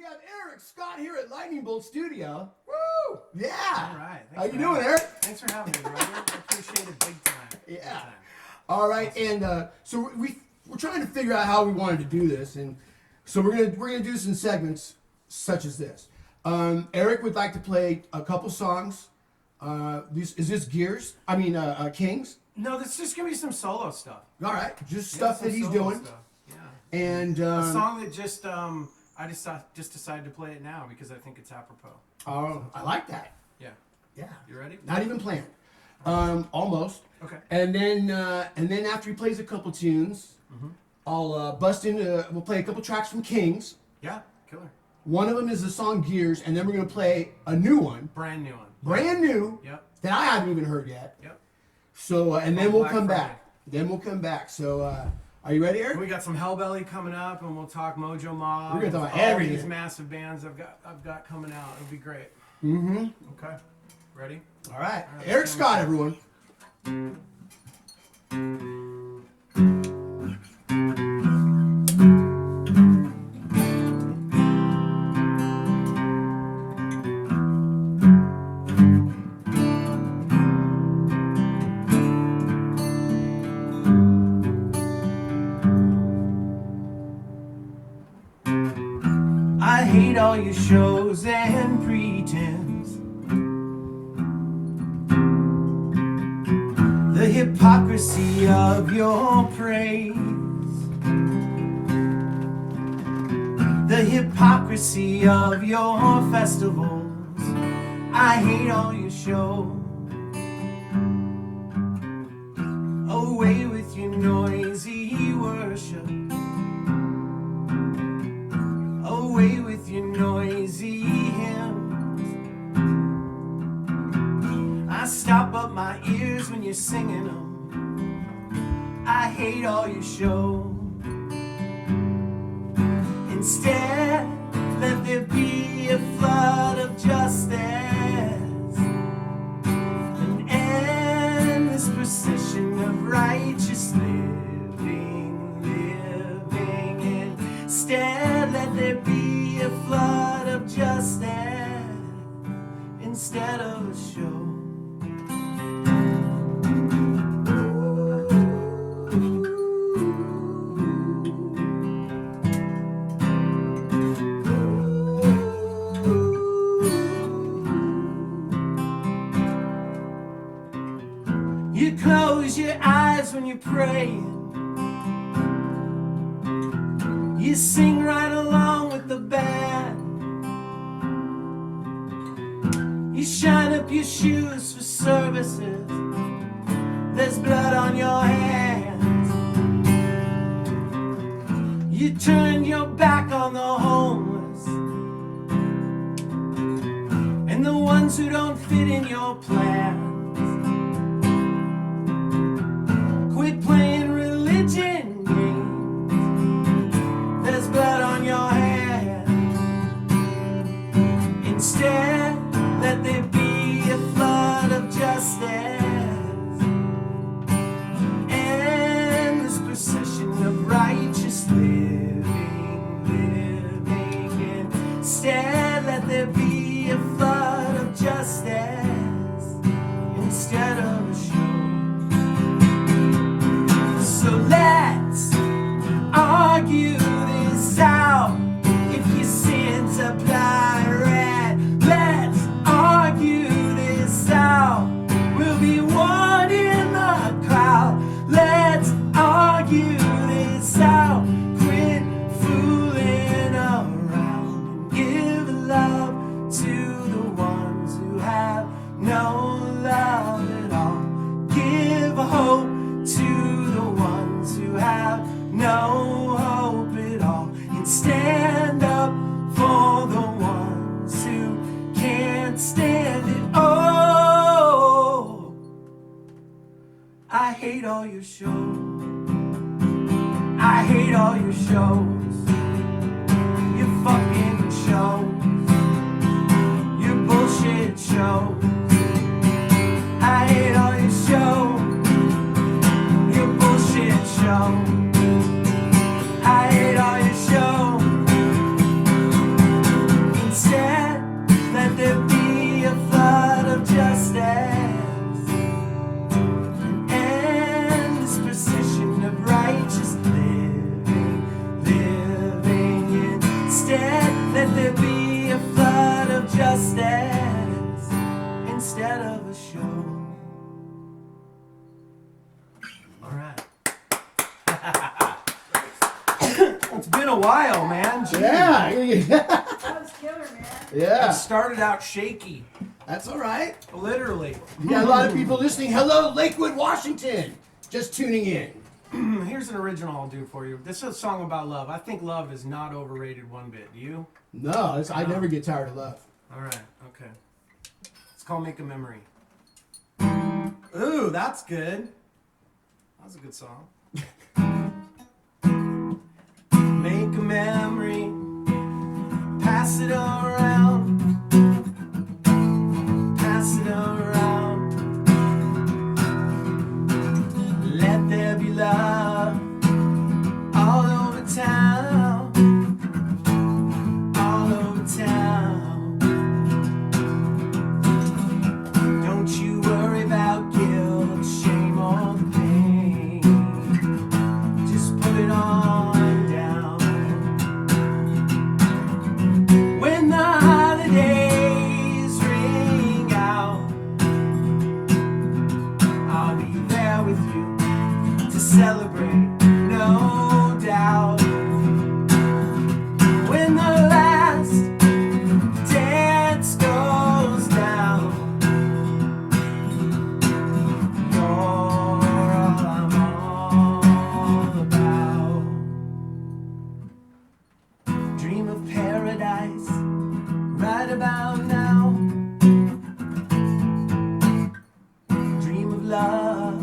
have Eric Scott here at Lightning Bolt Studio. Woo! Yeah. All right. How you doing, Eric? Thanks for having me, brother. I appreciate it big time. Yeah. Big time. All right, awesome. And so we're trying to figure out how we wanted to do this, and so we're gonna do this in segments such as this. Eric would like to play a couple songs. Is this Gears? I mean, Kings? No, this is just gonna be some solo stuff. All right, just stuff that he's doing. Stuff. Yeah. And a song that just I just decided to play it now because I think it's apropos. Oh, I like that. Yeah. Yeah. You ready? Not even planned. Almost. Okay. And then after he plays a couple tunes, I'll bust in. We'll play a couple tracks from Kings. Yeah, killer. One of them is the song Gears, and then we're gonna play a new one. Brand new one. Brand new. Yep. That I haven't even heard yet. Yep. So and then we'll come back. Then we'll come back. So are you ready, Eric? We got some Hellbelly coming up, and we'll talk Mojo Mob. We're gonna talk all everything. these massive bands I've got coming out. It'll be great. Mm-hmm. Okay. Ready? All right. Eric Scott, everyone. I hate all your shows and pretense, the hypocrisy of your praise, the hypocrisy of your festivals. I hate all your shows. Away with your noisy worship. Away with your noisy hymns. I stop up my ears when you're singing them. I hate all your show. Instead, let there be a flood of justice, an endless procession of righteous living. Instead, let there be a flood of justice instead of a show. You close your eyes when you're praying. You sing right along with the band. You shine up your shoes for services. There's blood on your hands. You turn your back on the homeless and the ones who don't fit in your plans. Quit playing religion games. There's blood on your hands. Instead, let there be a flood of justice, endless procession of righteous living. Instead, let there be a flood of justice instead of a show. So let's argue this out. If your sins apply red, let's argue this out. We'll be one in the crowd. Let's argue this out. Quit fooling around and give love to the ones who have no love at all. Give hope to the ones who have no hope at all. And stand up for the ones who can't stand it. Oh, I hate all your shows. I hate all your shows. Your fucking shows. Your bullshit shows. I hate all your shows. Your bullshit show. I hate all your show. show. All right. It's been a while, man. Gee. Yeah. That was killer, man. It Yeah. started out shaky, That's all right. literally. We got a lot of people listening. Hello, Lakewood, Washington. Just tuning in. Here's an original I'll do for you. This is a song about love. I think love is not overrated one bit. Do you? No, I never get tired of love. All right. Okay. It's called Make a Memory. Ooh, that's good. That was a good song. Make a memory, pass it around, pass it around. Let there be love all over town, all over town. Don't you worry about guilt, shame, or the pain. Just put it on down. When the holidays ring out, I'll be there with you to celebrate, no doubt. When the last dance goes down, you're all I'm all about. Dream of paradise right about now. Dream of love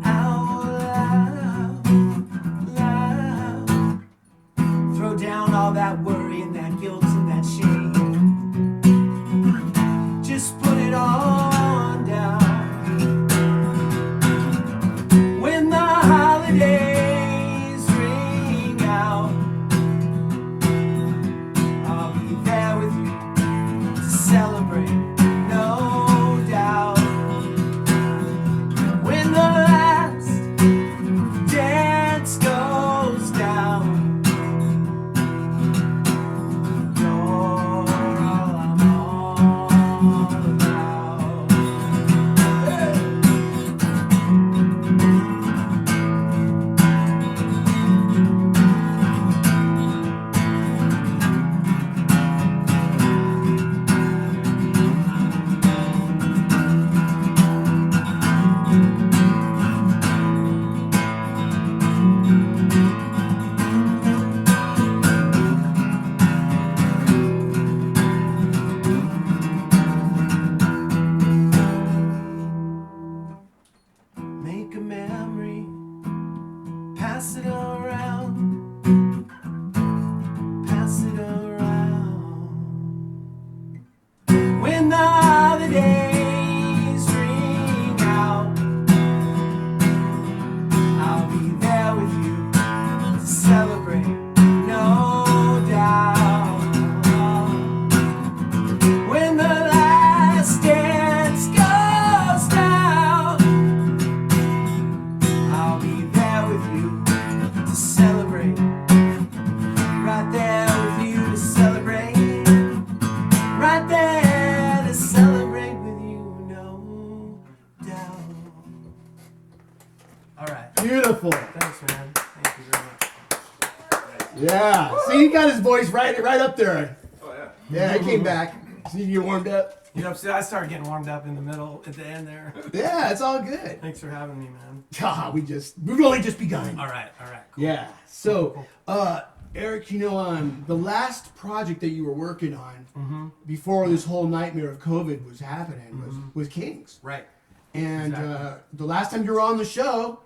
out loud, loud. Throw down all that worry and that guilt and that shame. Just put it on down. When the holidays ring out, I'll be there with you to celebrate, no doubt. When the last dance goes down, you're all I'm all about. Make a memory, pass it around, pass it around. When the holidays ring out, I'll be there with you to celebrate, no doubt. When the last dance goes down, I'll be there with you to celebrate. Right there with you to celebrate. Right there to celebrate with you, no doubt. All right. Beautiful. Thanks, man. Thank you very much. Yeah. See, he got his voice right up there. Oh, yeah. Yeah, I came back. See, you warmed up. You know, so I started getting warmed up in the middle, at the end there. Yeah, it's all good. Thanks for having me, man. We've only just begun. All right, cool. Yeah. So, Eric, you know, the last project that you were working on before this whole nightmare of COVID was happening was Kings. Right. And Exactly. the last time you were on the show,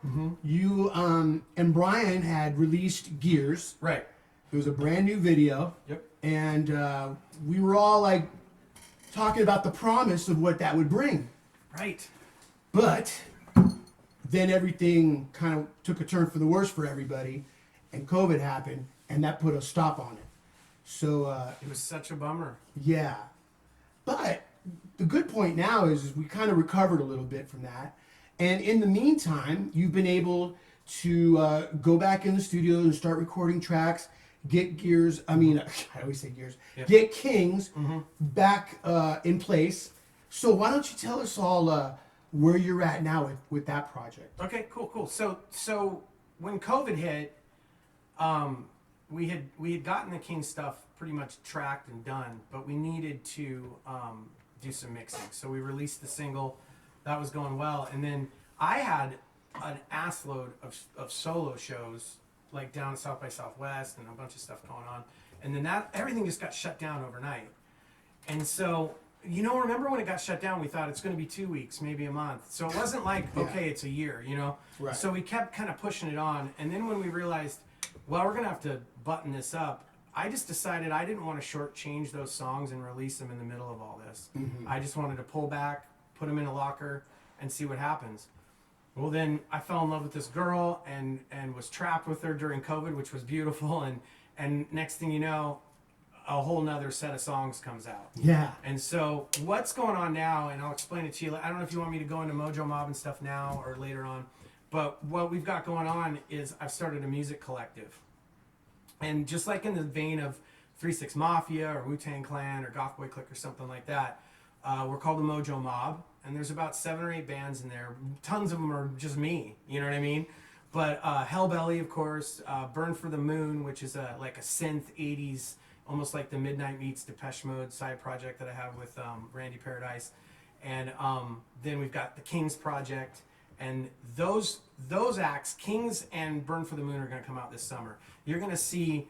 you and Brian had released Gears. Right. It was a brand new video. Yep. And we were all like talking about the promise of what that would bring. Right. But then everything kind of took a turn for the worse for everybody, and COVID happened, and that put a stop on it. So, It was such a bummer. yeah. But the good point now is we kind of recovered a little bit from that. And in the meantime, you've been able to go back in the studio and start recording tracks, get Gears, I always say Gears, Yep. get Kings back in place. So why don't you tell us all where you're at now with that project? Okay, cool. So when COVID hit, we had gotten the King stuff pretty much tracked and done, but we needed to do some mixing. So we released the single, that was going well, and then I had an assload of solo shows like down South by Southwest and a bunch of stuff going on, and then that everything just got shut down overnight. And so, remember when it got shut down, we thought it's going to be 2 weeks, maybe a month. So it wasn't like, okay, it's a year, Right. So we kept kind of pushing it on. And then when we realized, well, we're going to have to button this up, I just decided I didn't want to shortchange those songs and release them in the middle of all this. Mm-hmm. I just wanted to pull back, put them in a locker, and see what happens. Well, then I fell in love with this girl and was trapped with her during COVID, which was beautiful. And next thing you know, a whole nother set of songs comes out. Yeah. And so what's going on now, and I'll explain it to you. I don't know if you want me to go into Mojo Mob and stuff now or later on, but what we've got going on is I've started a music collective. And just like in the vein of 3-6 Mafia or Wu-Tang Clan or Goth Boy Click or something like that, we're called the Mojo Mob. And there's about 7 or 8 bands in there. Tons of them are just me, you know what I mean? But Hellbelly, of course, Burn for the Moon, which is like a synth 80s, almost like the Midnight Meets Depeche Mode side project that I have with Randy Paradise. And then we've got the Kings project. And those acts, Kings and Burn for the Moon, are going to come out this summer. You're going to see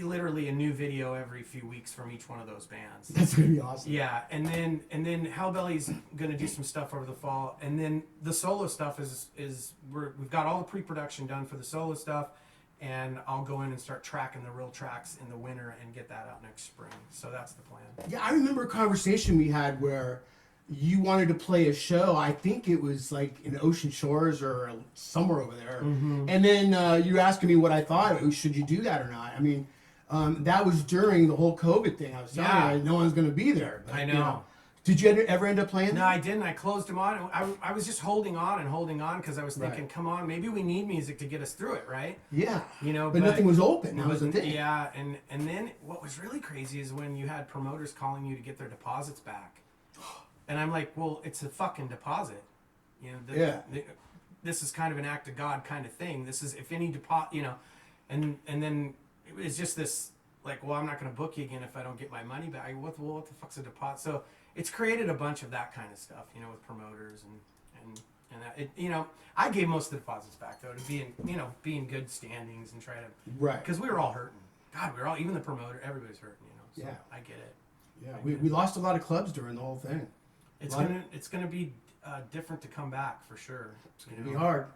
literally a new video every few weeks from each one of those bands. That's gonna be awesome. Yeah, and then Hellbelly's gonna do some stuff over the fall, and then the solo stuff is we've got all the pre-production done for the solo stuff, and I'll go in and start tracking the real tracks in the winter and get that out next spring. So that's the plan. Yeah, I remember a conversation we had where you wanted to play a show. I think it was like in Ocean Shores or somewhere over there. Mm-hmm. And then you were asking me what I thought. Should you do that or not? I mean, that was during the whole COVID thing. I was telling you, no one's going to be there. But, I know. Did you ever end up playing? No, I didn't. I closed them on. I was just holding on because I was thinking, Right. come on, maybe we need music to get us through it, right? Yeah. But nothing was open. That was the thing. Yeah, and then what was really crazy is when you had promoters calling you to get their deposits back. And I'm like, well, it's a fucking deposit. This is kind of an act of God kind of thing. This is, if any deposit, and then it was just this, like, well, I'm not going to book you again if I don't get my money back. What the fuck's a deposit? So it's created a bunch of that kind of stuff, with promoters and that. I gave most of the deposits back, though, to be in good standings and try to, Right. because we were all hurting. God, we were all, even the promoter, everybody's hurting, so Yeah. I get it. Yeah, we lost a lot of clubs during the whole thing. It's gonna be different to come back for sure. It's gonna be hard,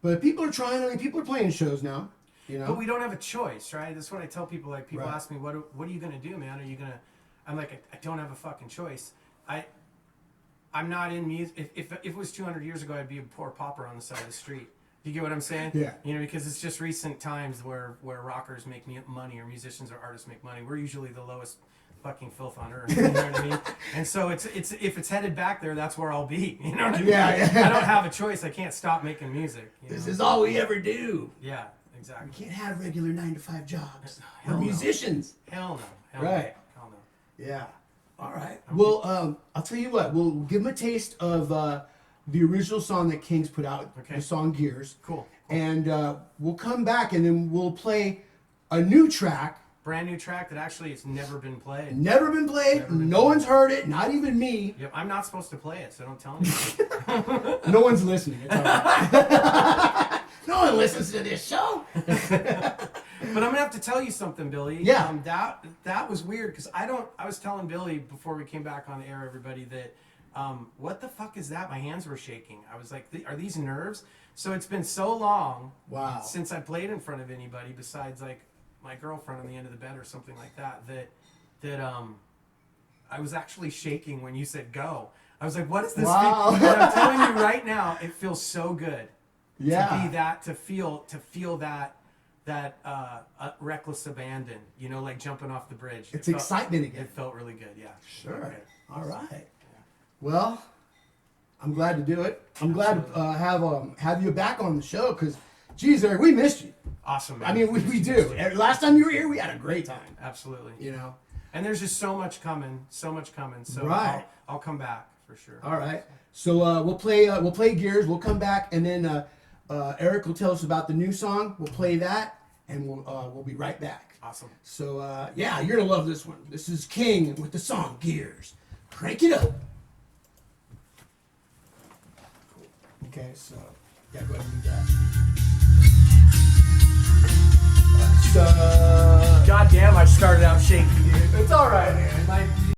but people are trying. I mean, people are playing shows now. But we don't have a choice, right? That's what I tell people. Like, people Right. ask me, what are you gonna do, man? Are you gonna? I'm like, I don't have a fucking choice. I'm not in music. If it was 200 years ago, I'd be a poor pauper on the side of the street. You get what I'm saying? Yeah. Because it's just recent times where rockers make money or musicians or artists make money. We're usually the lowest fucking filth on earth. You know what I mean? And so it's if it's headed back there, that's where I'll be. You know what I mean? Yeah. I don't have a choice. I can't stop making music. This is all we ever do. Yeah, exactly. We can't have regular 9-to-5 jobs. Hell We're no. musicians. Hell no. Right. Hell no. Yeah. All right. Well, I'll tell you what. We'll give them a taste of the original song that Kings put out. Okay. The song Gears. Cool. And we'll come back and then we'll play a new track. Brand new track that actually has never been played. Never been played. No one's heard it. Not even me. Yep, I'm not supposed to play it, so don't tell anybody. No one's listening. It's all right. No one listens to this show. But I'm gonna have to tell you something, Billy. Yeah. That was weird because I was telling Billy before we came back on the air, everybody, that what the fuck is that? My hands were shaking. I was like, are these nerves? So it's been so long Wow. since I played in front of anybody besides like my girlfriend on the end of the bed or something like that I was actually shaking when you said go. I was like, what is this? Wow. And I'm telling you right now, it feels so good. Yeah. To be that, to feel that reckless abandon, like jumping off the bridge. It's It felt- excitement again. It felt really good, yeah. Sure. Okay. All right. Well, I'm glad to do it. I'm glad to have you back on the show because, geez, Eric, we missed you. Awesome, man. I mean, we do. Last time you were here, we had a great time. Absolutely. You know. And there's just so much coming. So Right. I'll come back for sure. All right. So we'll play Gears. We'll come back, and then Eric will tell us about the new song. We'll play that, and we'll be right back. Awesome. So yeah, you're gonna love this one. This is King with the song Gears. Crank it up. Cool. Okay, so yeah, go ahead and do that. So God damn, I started out shaky, dude. it's all right, man.